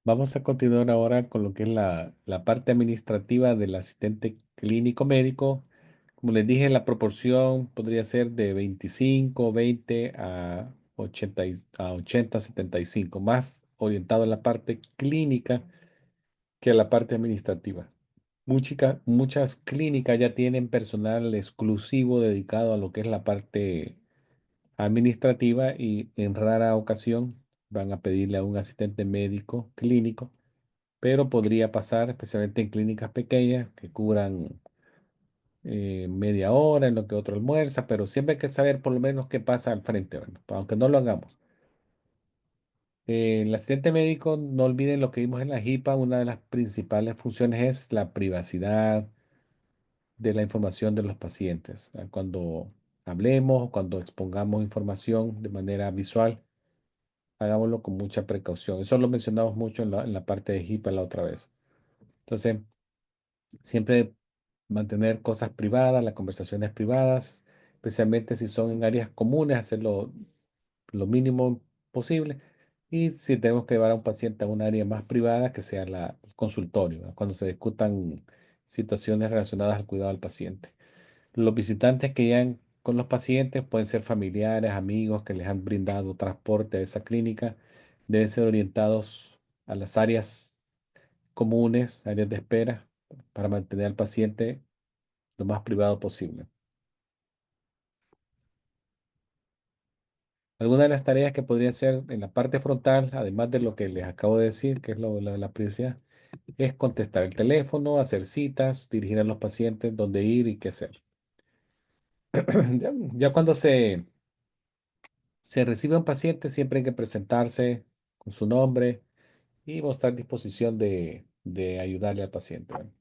Vamos a continuar ahora con lo que es la parte administrativa del asistente clínico médico. Como les dije, la proporción podría ser de 25, 20 a 80, 75, más orientado a la parte clínica que a la parte administrativa. Muchas clínicas ya tienen personal exclusivo dedicado a lo que es la parte administrativa y en rara ocasión van a pedirle a un asistente médico clínico, pero podría pasar, especialmente en clínicas pequeñas que cubran media hora en lo que otro almuerza, pero siempre hay que saber por lo menos qué pasa al frente, bueno, aunque no lo hagamos. El asistente médico, no olviden lo que vimos en la JIPA, una de las principales funciones es la privacidad de la información de los pacientes. Cuando hablemos, cuando expongamos información de manera visual, hagámoslo con mucha precaución. Eso lo mencionamos mucho en la parte de JIPA la otra vez. Entonces, siempre mantener cosas privadas, las conversaciones privadas, especialmente si son en áreas comunes, hacerlo lo mínimo posible. Y si tenemos que llevar a un paciente a un área más privada, que sea el consultorio, ¿verdad? Cuando se discutan situaciones relacionadas al cuidado del paciente. Los visitantes que llegan con los pacientes pueden ser familiares, amigos que les han brindado transporte a esa clínica. Deben ser orientados a las áreas comunes, áreas de espera, para mantener al paciente lo más privado posible. Algunas de las tareas que podría hacer en la parte frontal, además de lo que les acabo de decir, que es lo de la privacidad, es contestar el teléfono, hacer citas, dirigir a los pacientes dónde ir y qué hacer. Ya cuando se recibe a un paciente, siempre hay que presentarse con su nombre y mostrar disposición de ayudarle al paciente. ¿Verdad?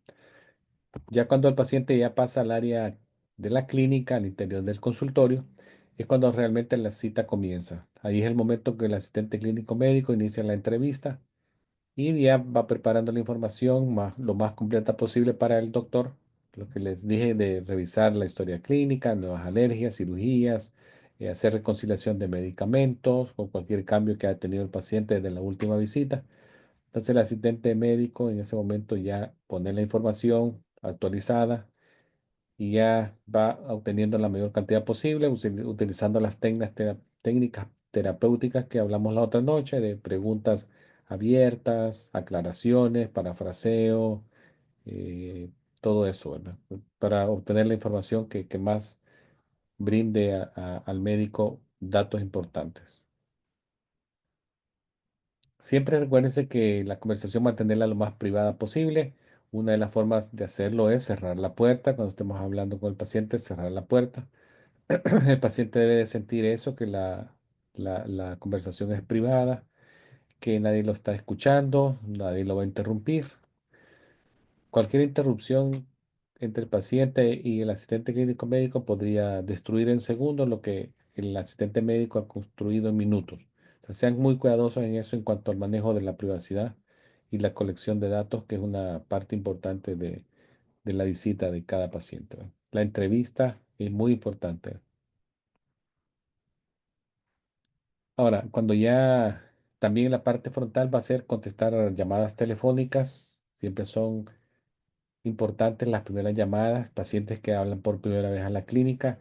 Ya cuando el paciente ya pasa al área de la clínica, al interior del consultorio, es cuando realmente la cita comienza. Ahí es el momento que el asistente clínico médico inicia la entrevista y ya va preparando la información lo más completa posible para el doctor. Lo que les dije de revisar la historia clínica, nuevas alergias, cirugías, hacer reconciliación de medicamentos o cualquier cambio que haya tenido el paciente desde la última visita. Entonces el asistente médico en ese momento ya pone la información actualizada y ya va obteniendo la mayor cantidad posible utilizando las técnicas terapéuticas que hablamos la otra noche, de preguntas abiertas, aclaraciones, parafraseo, eh, todo eso, ¿verdad? Para obtener la información que más brinde al médico datos importantes. Siempre recuérdense que la conversación mantenerla lo más privada posible. Una de las formas de hacerlo es cerrar la puerta. Cuando estemos hablando con el paciente, cerrar la puerta. El paciente debe de sentir eso, que la conversación es privada, que nadie lo está escuchando, nadie lo va a interrumpir. Cualquier interrupción entre el paciente y el asistente clínico médico podría destruir en segundos lo que el asistente médico ha construido en minutos. O sea, sean muy cuidadosos en eso en cuanto al manejo de la privacidad y la colección de datos, que es una parte importante de la visita de cada paciente. ¿Verdad? La entrevista es muy importante. Ahora, cuando ya también la parte frontal va a ser contestar llamadas telefónicas, siempre son importantes las primeras llamadas, pacientes que hablan por primera vez a la clínica,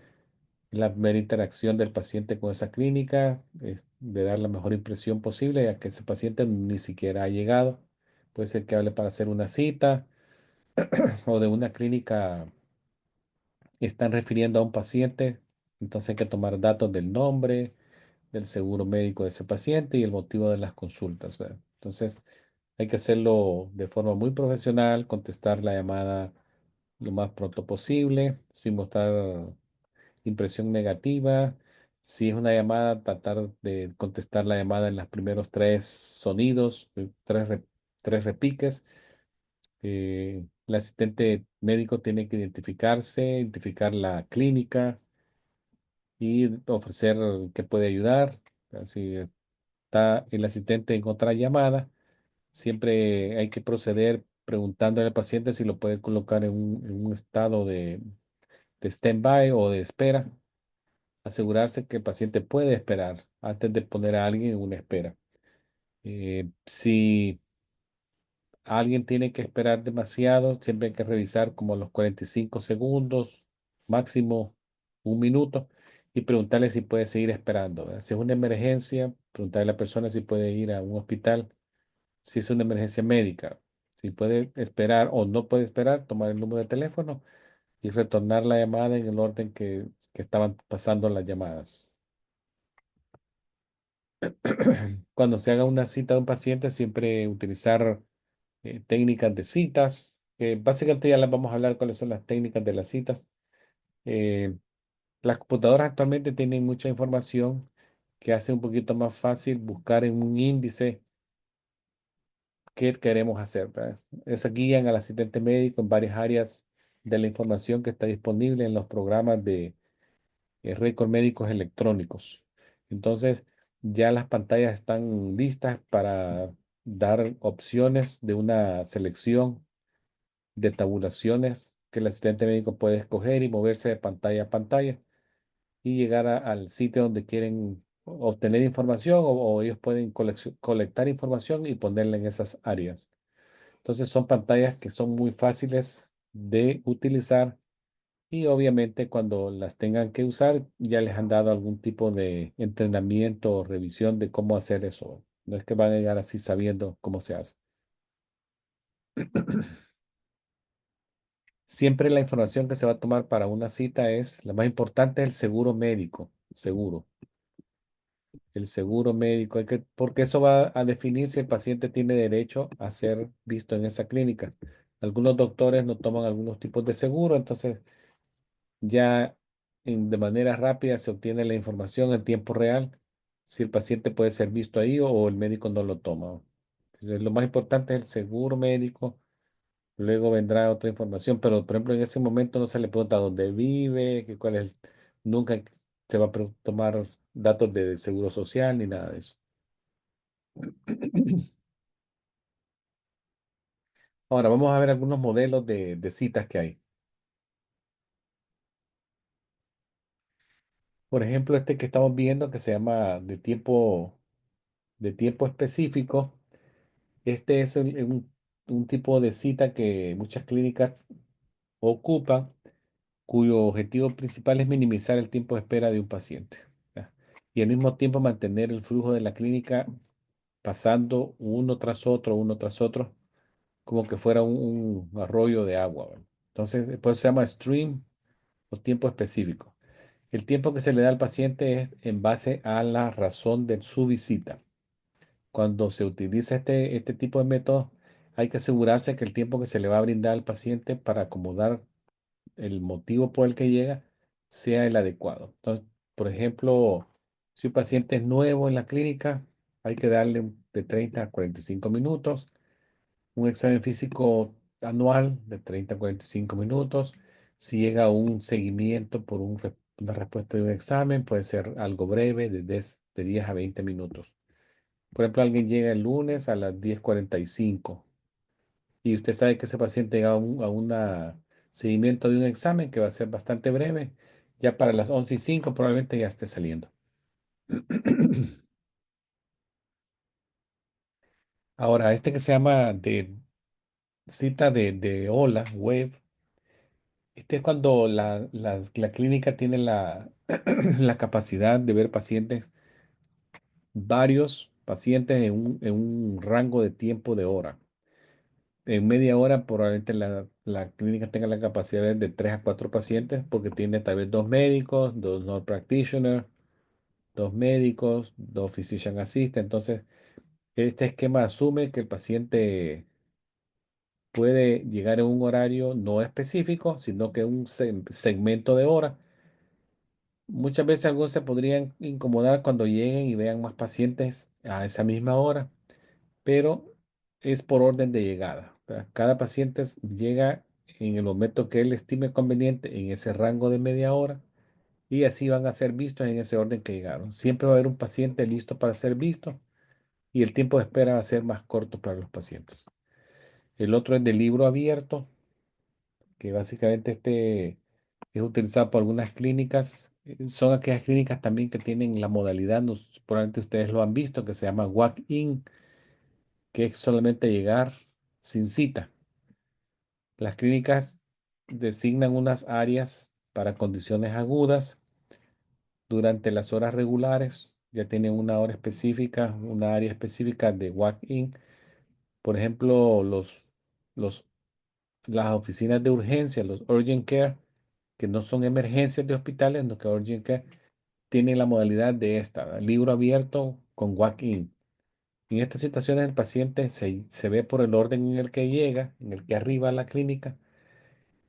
la primera interacción del paciente con esa clínica, de dar la mejor impresión posible, ya que ese paciente ni siquiera ha llegado. Puede ser que hable para hacer una cita o de una clínica están refiriendo a un paciente, entonces hay que tomar datos del nombre, del seguro médico de ese paciente y el motivo de las consultas, ¿verdad? Entonces, hay que hacerlo de forma muy profesional, contestar la llamada lo más pronto posible, sin mostrar impresión negativa. Si es una llamada, tratar de contestar la llamada en los primeros tres sonidos, tres repiques. El asistente médico tiene que identificarse, identificar la clínica y ofrecer que puede ayudar. Si está el asistente en otra llamada, siempre hay que proceder preguntándole al paciente si lo puede colocar en un estado de stand-by o de espera. Asegurarse que el paciente puede esperar antes de poner a alguien en una espera. Sí, alguien tiene que esperar demasiado, siempre hay que revisar como los 45 segundos, máximo un minuto, y preguntarle si puede seguir esperando, ¿verdad? Si es una emergencia, preguntarle a la persona si puede ir a un hospital, si es una emergencia médica, si puede esperar o no puede esperar, tomar el número de teléfono y retornar la llamada en el orden que estaban pasando las llamadas. Cuando se haga una cita de un paciente, siempre utilizar técnicas de citas, que básicamente ya las vamos a hablar cuáles son las técnicas de las citas. Eh, las computadoras actualmente tienen mucha información que hace un poquito más fácil buscar en un índice qué queremos hacer, ¿verdad? Esa guían al asistente médico en varias áreas de la información que está disponible en los programas de récord médicos electrónicos. Entonces, ya las pantallas están listas para dar opciones de una selección de tabulaciones que el asistente médico puede escoger y moverse de pantalla a pantalla y llegar al sitio donde quieren obtener información o ellos pueden colectar información y ponerla en esas áreas. Entonces son pantallas que son muy fáciles de utilizar y obviamente cuando las tengan que usar ya les han dado algún tipo de entrenamiento o revisión de cómo hacer eso. No es que van a llegar así sabiendo cómo se hace. Siempre la información que se va a tomar para una cita es, la más importante, el seguro médico, seguro. El seguro médico, porque eso va a definir si el paciente tiene derecho a ser visto en esa clínica. Algunos doctores no toman algunos tipos de seguro, entonces ya de manera rápida se obtiene la información en tiempo real si el paciente puede ser visto ahí o el médico no lo toma. Entonces, lo más importante es el seguro médico. Luego vendrá otra información, pero por ejemplo en ese momento no se le pregunta dónde vive, nunca se va a tomar datos de seguro social ni nada de eso. Ahora vamos a ver algunos modelos de citas que hay. Por ejemplo, este que estamos viendo que se llama de tiempo específico. Este es un tipo de cita que muchas clínicas ocupan, cuyo objetivo principal es minimizar el tiempo de espera de un paciente, ¿ya? Y al mismo tiempo mantener el flujo de la clínica pasando uno tras otro, como que fuera un arroyo de agua, ¿verdad? Entonces, por eso se llama stream o tiempo específico. El tiempo que se le da al paciente es en base a la razón de su visita. Cuando se utiliza este tipo de método, hay que asegurarse que el tiempo que se le va a brindar al paciente para acomodar el motivo por el que llega sea el adecuado. Entonces, por ejemplo, si un paciente es nuevo en la clínica, hay que darle de 30 a 45 minutos, un examen físico anual de 30 a 45 minutos. Si llega a un seguimiento por una respuesta de un examen, puede ser algo breve, de 10 a 20 minutos. Por ejemplo, alguien llega el lunes a las 10:45 y usted sabe que ese paciente llega a un seguimiento de un examen que va a ser bastante breve. Ya para las 11:05 probablemente ya esté saliendo. Ahora, este que se llama de cita de hola web, este es cuando la clínica tiene la capacidad de ver pacientes, varios pacientes en un rango de tiempo de hora. En media hora probablemente la clínica tenga la capacidad de ver de 3 a 4 pacientes porque tiene tal vez dos médicos, dos nurse practitioners, dos médicos, dos physician assistants. Entonces, este esquema asume que el paciente puede llegar en un horario no específico, sino que un segmento de hora. Muchas veces algunos se podrían incomodar cuando lleguen y vean más pacientes a esa misma hora, pero es por orden de llegada. ¿Verdad? Cada paciente llega en el momento que él estime conveniente en ese rango de media hora y así van a ser vistos en ese orden que llegaron. Siempre va a haber un paciente listo para ser visto y el tiempo de espera va a ser más corto para los pacientes. El otro es de libro abierto, que básicamente este es utilizado por algunas clínicas. Son aquellas clínicas también que tienen la modalidad, probablemente ustedes lo han visto, que se llama walk-in, que es solamente llegar. sin cita. Las clínicas designan unas áreas para condiciones agudas durante las horas regulares. Ya tienen una hora específica, una área específica de walk-in. Por ejemplo, los, las oficinas de urgencia, los urgent care, que no son emergencias de hospitales, no que urgent care, tienen la modalidad de esta, ¿verdad? Libro abierto con walk-in. En estas situaciones el paciente se ve por el orden en el que llega, en el que arriba a la clínica,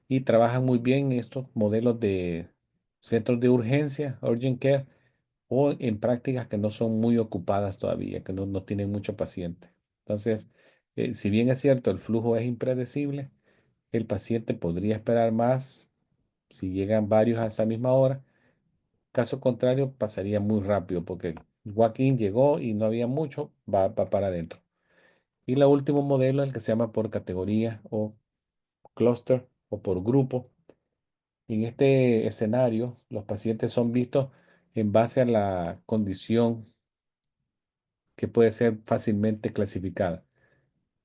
y trabajan muy bien estos modelos de centros de urgencia, urgent care, o en prácticas que no son muy ocupadas todavía, que no tienen mucho paciente. Entonces, si bien es cierto, el flujo es impredecible, el paciente podría esperar más si llegan varios a esa misma hora. Caso contrario, pasaría muy rápido porque Joaquín llegó y no había mucho, va para adentro. Y el último modelo es el que se llama por categoría o clúster o por grupo. En este escenario, los pacientes son vistos en base a la condición que puede ser fácilmente clasificada.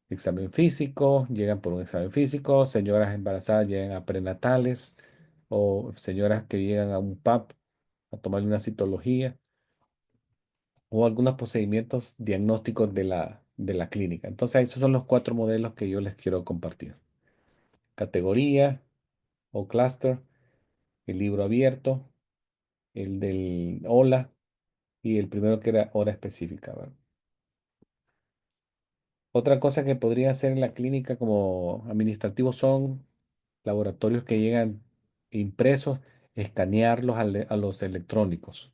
Examen físico, llegan por un examen físico, señoras embarazadas llegan a prenatales o señoras que llegan a un PAP a tomar una citología o algunos procedimientos diagnósticos de la clínica. Entonces, esos son los cuatro modelos que yo les quiero compartir. Categoría o clúster, el libro abierto, el del hola y el primero que era hora específica, ¿verdad? Otra cosa que podría hacer en la clínica como administrativo son laboratorios que llegan impresos, escanearlos a los electrónicos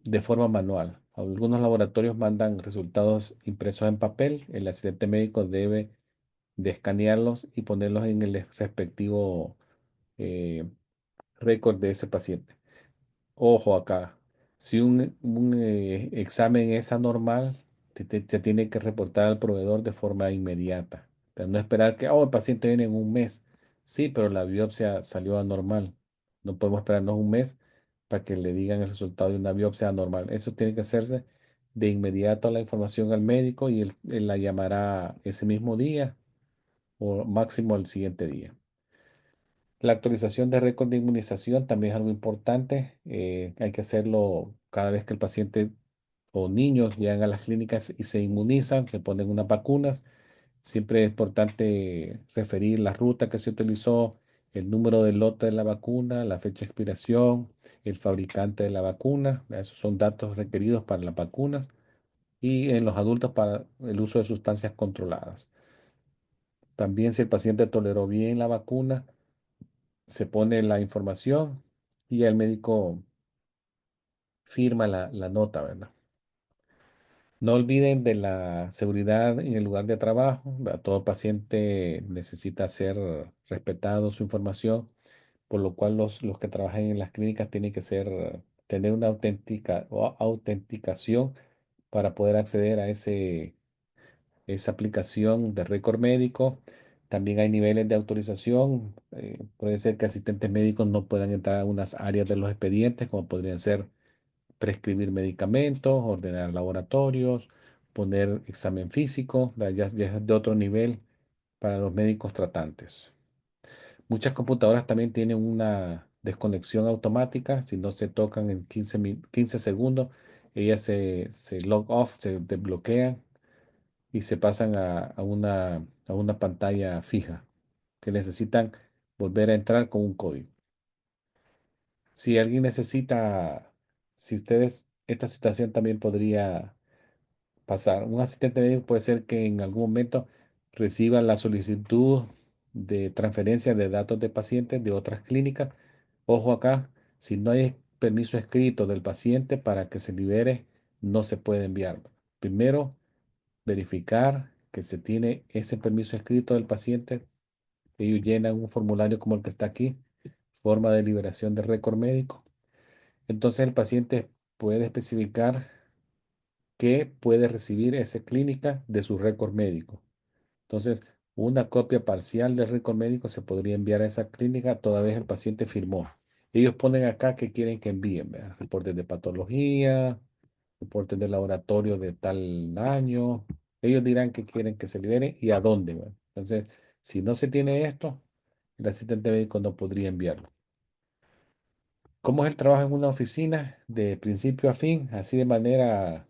de forma manual. Algunos laboratorios mandan resultados impresos en papel. El asistente médico debe de escanearlos y ponerlos en el respectivo eh, récord de ese paciente. Ojo acá, si un examen es anormal, se tiene que reportar al proveedor de forma inmediata. Pero no esperar que, oh, el paciente viene en un mes. Sí, pero la biopsia salió anormal. No podemos esperarnos un mes para que le digan el resultado de una biopsia anormal. Eso tiene que hacerse de inmediato la información al médico y él la llamará ese mismo día o máximo el siguiente día. La actualización de récord de inmunización también es algo importante. Hay que hacerlo cada vez que el paciente o niños llegan a las clínicas y se inmunizan, se ponen unas vacunas. Siempre es importante referir la ruta que se utilizó, el número del lote de la vacuna, la fecha de expiración, el fabricante de la vacuna. Esos son datos requeridos para las vacunas y en los adultos para el uso de sustancias controladas. También si el paciente toleró bien la vacuna, se pone la información y el médico firma la nota, ¿verdad? No olviden de la seguridad en el lugar de trabajo, ¿verdad? Todo paciente necesita ser respetado su información, por lo cual los que trabajan en las clínicas tienen que tener una autenticación para poder acceder a esa aplicación de récord médico. También hay niveles de autorización. Puede ser que asistentes médicos no puedan entrar a unas áreas de los expedientes, como podrían ser prescribir medicamentos, ordenar laboratorios, poner examen físico, ¿verdad? Ya es de otro nivel para los médicos tratantes. Muchas computadoras también tienen una desconexión automática. Si no se tocan en 15 segundos, ellas se log off, se desbloquean y se pasan a una pantalla fija que necesitan volver a entrar con un código. Si alguien necesita, si ustedes, esta situación también podría pasar. Un asistente médico puede ser que en algún momento reciba la solicitud de transferencia de datos de pacientes de otras clínicas. Ojo acá, si no hay permiso escrito del paciente para que se libere, no se puede enviar. Primero, verificar que se tiene ese permiso escrito del paciente. Ellos llenan un formulario como el que está aquí, forma de liberación de récord médico. Entonces el paciente puede especificar que puede recibir esa clínica de su récord médico. Entonces, una copia parcial del récord médico se podría enviar a esa clínica toda vez el paciente firmó. Ellos ponen acá que quieren que envíen, ¿verdad? Reportes de patología, reportes de laboratorio de tal año. Ellos dirán que quieren que se libere y a dónde, ¿verdad? Entonces, si no se tiene esto, el asistente médico no podría enviarlo. ¿Cómo es el trabajo en una oficina de principio a fin? Así de manera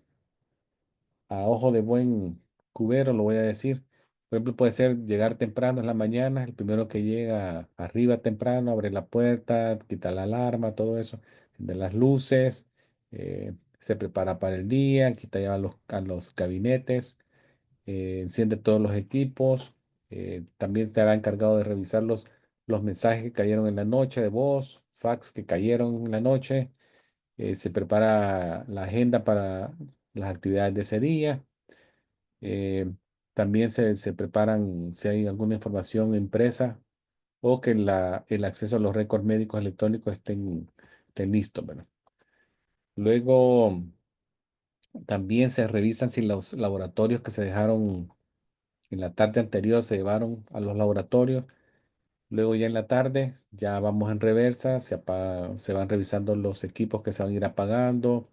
a ojo de buen cubero, lo voy a decir. Por ejemplo, puede ser llegar temprano en la mañana, el primero que llega arriba temprano, abre la puerta, quita la alarma, todo eso, de las luces, se prepara para el día, quita ya a los gabinetes, enciende todos los equipos, también estará encargado de revisar los mensajes que cayeron en la noche de voz, fax que cayeron en la noche, se prepara la agenda para las actividades de ese día. eh, También se preparan si hay alguna información impresa o que el acceso a los récords médicos electrónicos estén listos, ¿verdad? Luego también se revisan si los laboratorios que se dejaron en la tarde anterior se llevaron a los laboratorios. Luego ya en la tarde ya vamos en reversa, se van revisando los equipos que se van a ir apagando,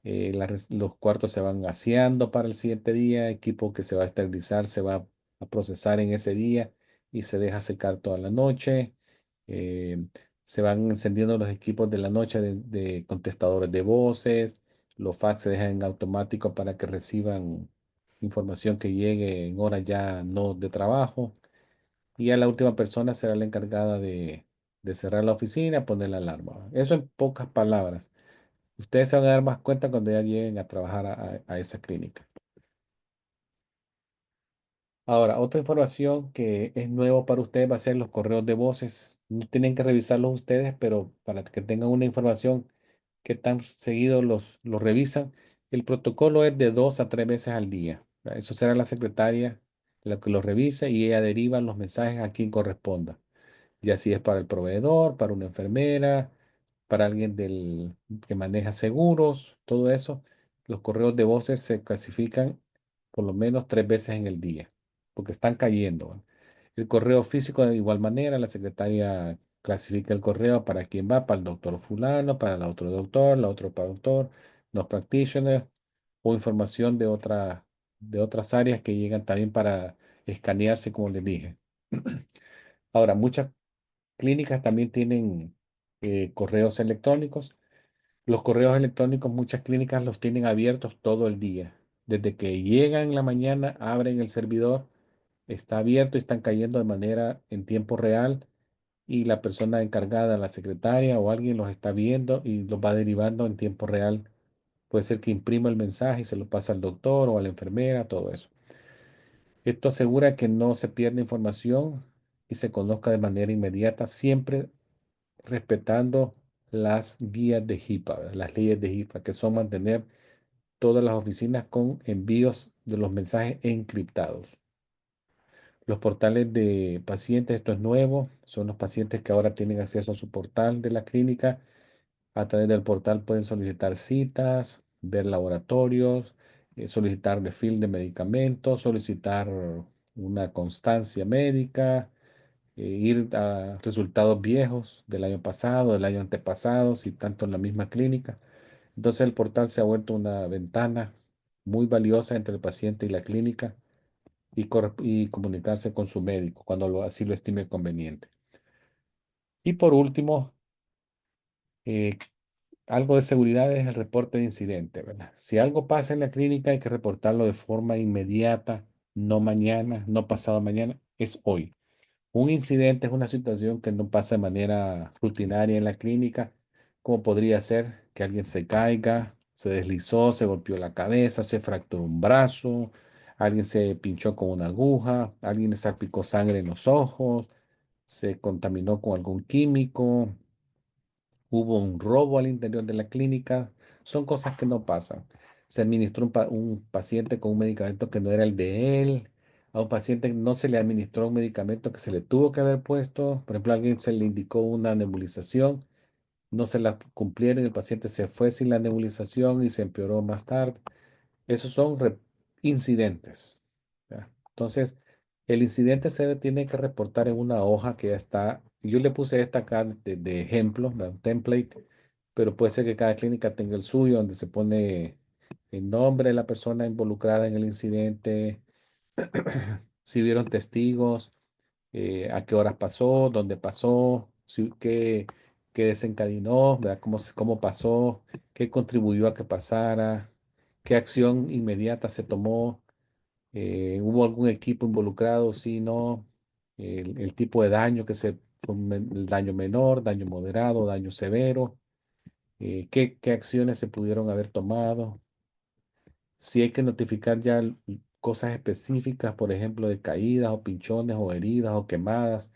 los cuartos se van vaciando para el siguiente día, equipo que se va a esterilizar se va a procesar en ese día y se deja secar toda la noche. eh, Se van encendiendo los equipos de la noche de contestadores de voces, los fax se dejan en automático para que reciban información que llegue en horas ya no de trabajo. Y ya la última persona será la encargada de cerrar la oficina, poner la alarma. Eso en pocas palabras. Ustedes se van a dar más cuenta cuando ya lleguen a trabajar a esa clínica. Ahora, otra información que es nuevo para ustedes va a ser los correos de voces. No tienen que revisarlos ustedes, pero para que tengan una información que tan seguido los revisan, el protocolo es de 2 a 3 veces al día. ¿Verdad? Eso será la secretaria la que los revise y ella deriva los mensajes a quien corresponda. Y así es para el proveedor, para una enfermera, para alguien que maneja seguros, todo eso. Los correos de voces se clasifican por lo menos 3 veces en el día, porque están cayendo. ¿Va? El correo físico de igual manera, la secretaria clasifica el correo para quién va, para el doctor fulano, para el otro doctor, la otro para doctor, los practitioners, o información de otras áreas que llegan también para escanearse, como les dije. Ahora, muchas clínicas también tienen correos electrónicos. Los correos electrónicos, muchas clínicas los tienen abiertos todo el día. Desde que llegan en la mañana, abren el servidor, está abierto y están cayendo de manera en tiempo real y la persona encargada, la secretaria o alguien los está viendo y los va derivando en tiempo real. Puede ser que imprima el mensaje y se lo pasa al doctor o a la enfermera, todo eso. Esto asegura que no se pierda información y se conozca de manera inmediata, siempre respetando las guías de HIPAA, ¿verdad? Las leyes de HIPAA, que son mantener todas las oficinas con envíos de los mensajes encriptados. Los portales de pacientes, esto es nuevo, son los pacientes que ahora tienen acceso a su portal de la clínica. A través del portal pueden solicitar citas, ver laboratorios, solicitar refill de medicamentos, solicitar una constancia médica, ir a resultados viejos del año pasado, del año antepasado, si tanto en la misma clínica. Entonces el portal se ha vuelto una ventana muy valiosa entre el paciente y la clínica y comunicarse con su médico cuando así lo estime conveniente. Y por último, eh, algo de seguridad es el reporte de incidente, ¿verdad? Si algo pasa en la clínica hay que reportarlo de forma inmediata, no mañana, no pasado mañana, es hoy. Un incidente es una situación que no pasa de manera rutinaria en la clínica, como podría ser que alguien se caiga, se deslizó, se golpeó la cabeza, se fracturó un brazo, alguien se pinchó con una aguja, alguien le salpicó sangre en los ojos, se contaminó con algún químico, hubo un robo al interior de la clínica. Son cosas que no pasan. Se administró un paciente con un medicamento que no era el de él. A un paciente no se le administró un medicamento que se le tuvo que haber puesto. Por ejemplo, a alguien se le indicó una nebulización, no se la cumplieron y el paciente se fue sin la nebulización y se empeoró más tarde. Esos son incidentes. ¿Ya? Entonces, el incidente tiene que reportar en una hoja que ya está. Yo le puse esta acá de ejemplo, ¿verdad? Un template, pero puede ser que cada clínica tenga el suyo, donde se pone el nombre de la persona involucrada en el incidente, si vieron testigos, a qué horas pasó, dónde pasó, qué desencadenó, ¿verdad? Cómo pasó, qué contribuyó a que pasara, qué acción inmediata se tomó, hubo algún equipo involucrado, sí, no, el tipo de daño fue el daño menor, daño moderado, daño severo, qué acciones se pudieron haber tomado, si hay que notificar ya cosas específicas, por ejemplo, de caídas o pinchones o heridas o quemadas.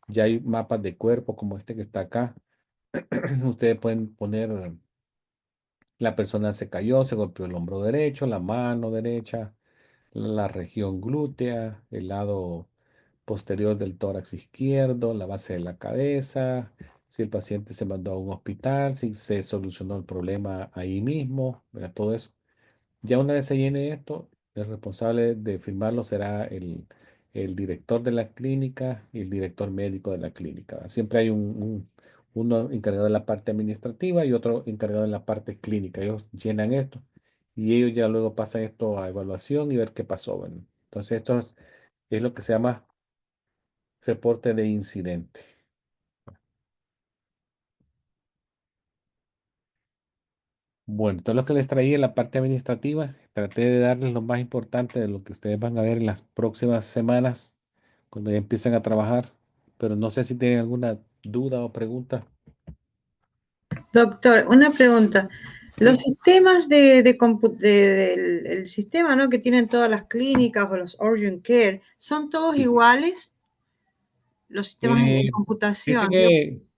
Ya hay mapas de cuerpo como este que está acá. Ustedes pueden poner, la persona se cayó, se golpeó el hombro derecho, la mano derecha, la región glútea, el lado posterior del tórax izquierdo, la base de la cabeza, si el paciente se mandó a un hospital, si se solucionó el problema ahí mismo, ¿verdad? Todo eso. Ya una vez se llene esto, el responsable de firmarlo será el director de la clínica y el director médico de la clínica, ¿verdad? Siempre hay uno encargado de la parte administrativa y otro encargado de la parte clínica. Ellos llenan esto y ellos ya luego pasan esto a evaluación y ver qué pasó. Bueno, entonces esto es lo que se llama reporte de incidente. Bueno, todo lo que les traía en la parte administrativa, traté de darles lo más importante de lo que ustedes van a ver en las próximas semanas cuando ya empiecen a trabajar, pero no sé si tienen alguna duda o pregunta. Doctor, una pregunta. Los Sí, sistemas del el sistema, ¿no? que tienen todas las clínicas o los urgent care, ¿son todos sí. iguales? Los sistemas en Eh, Fíjate computación, yo,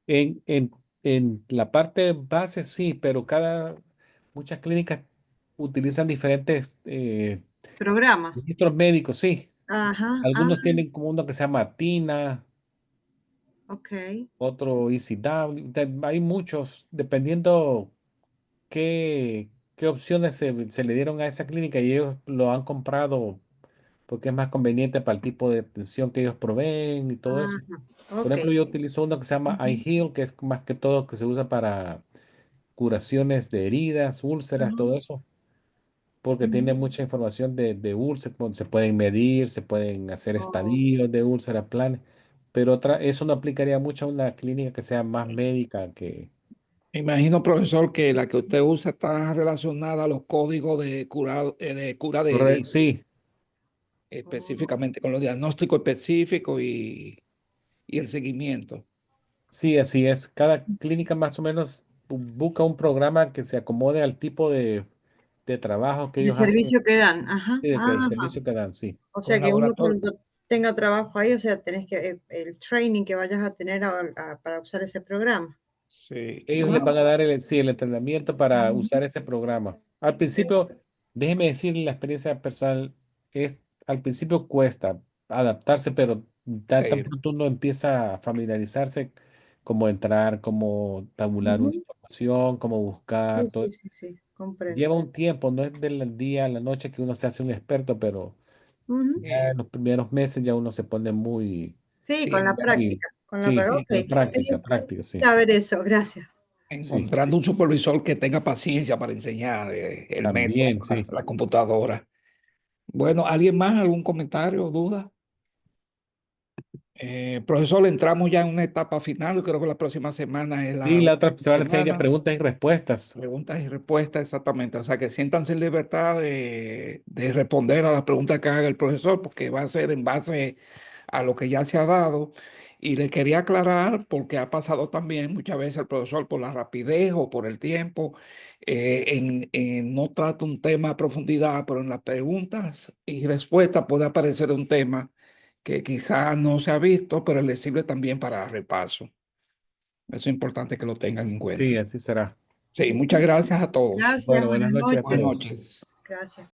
que en la parte base sí, pero muchas clínicas utilizan diferentes programas. registros médicos, sí. Ajá, ah, Algunos tienen como uno que se llama TINA, ok. otro ECW. Hay muchos, dependiendo qué opciones se le dieron a esa clínica y ellos lo han comprado porque es más conveniente para el tipo de atención que ellos proveen y todo eso. Ajá, Por ok. ejemplo, yo utilizo uno que se llama Ujú. iHeal, que es más que todo que se usa para curaciones de heridas, úlceras, Ujú. todo eso, porque tiene Ujú. mucha información de úlceras, donde se pueden medir, se pueden hacer Oh, estadios de úlceras, planes, pero eso no aplicaría mucho a una clínica que sea más médica que... Me imagino, profesor, que la que usted usa está relacionada a los códigos de cura de heridas, Sí, oh. específicamente con los diagnósticos específicos y el seguimiento. sí, así es. Cada clínica más o menos busca un programa que se acomode al tipo de trabajo que De ellos hacen servicio que dan, ajá, y del ajá. servicio que dan, sí. O Con sea que uno laboratorio. cuando tenga trabajo ahí, o sea, tenés que, el training que vayas a tener para usar ese programa. Sí. Ellos les Bueno, van a dar sí, el entrenamiento para usar ese programa. Al principio, déjeme decirle la experiencia personal, al principio cuesta adaptarse, pero tan sí. pronto uno empieza a familiarizarse, cómo entrar, cómo tabular una Ujú. información, cómo Sí, buscar, sí, todo. sí, sí, comprendo. Lleva un tiempo, no es del día a la noche que uno se hace un experto, pero Ujú. ya en los primeros meses ya uno se pone muy Sí, con Sí, la hábil. práctica, con la Sí, práctica. sí. Ok, la quería práctica, práctica, sí. saber eso, gracias. Sí, Encontrando un supervisor que tenga paciencia para enseñar el método, también, sí. la computadora. Bueno, ¿alguien más? ¿Algún comentario o duda? Profesor, entramos ya en una etapa final. Yo creo que la próxima semana es Sí, la la última otra semana sí hay ya semana. preguntas y respuestas. Preguntas y respuestas, exactamente. O sea, que siéntanse en libertad de responder a las preguntas que haga el profesor, porque va a ser en base a lo que ya se ha dado. Y le quería aclarar, porque ha pasado también muchas veces el profesor por la rapidez o por el tiempo, no trata un tema a profundidad, pero en las preguntas y respuestas puede aparecer un tema que quizás no se ha visto, pero le sirve también para repaso. Eso es importante que lo tengan en Sí, cuenta. así será. Sí, muchas gracias a todos. Gracias, Bueno, buenas buenas noches a Buenas noches. todos. noches. Gracias.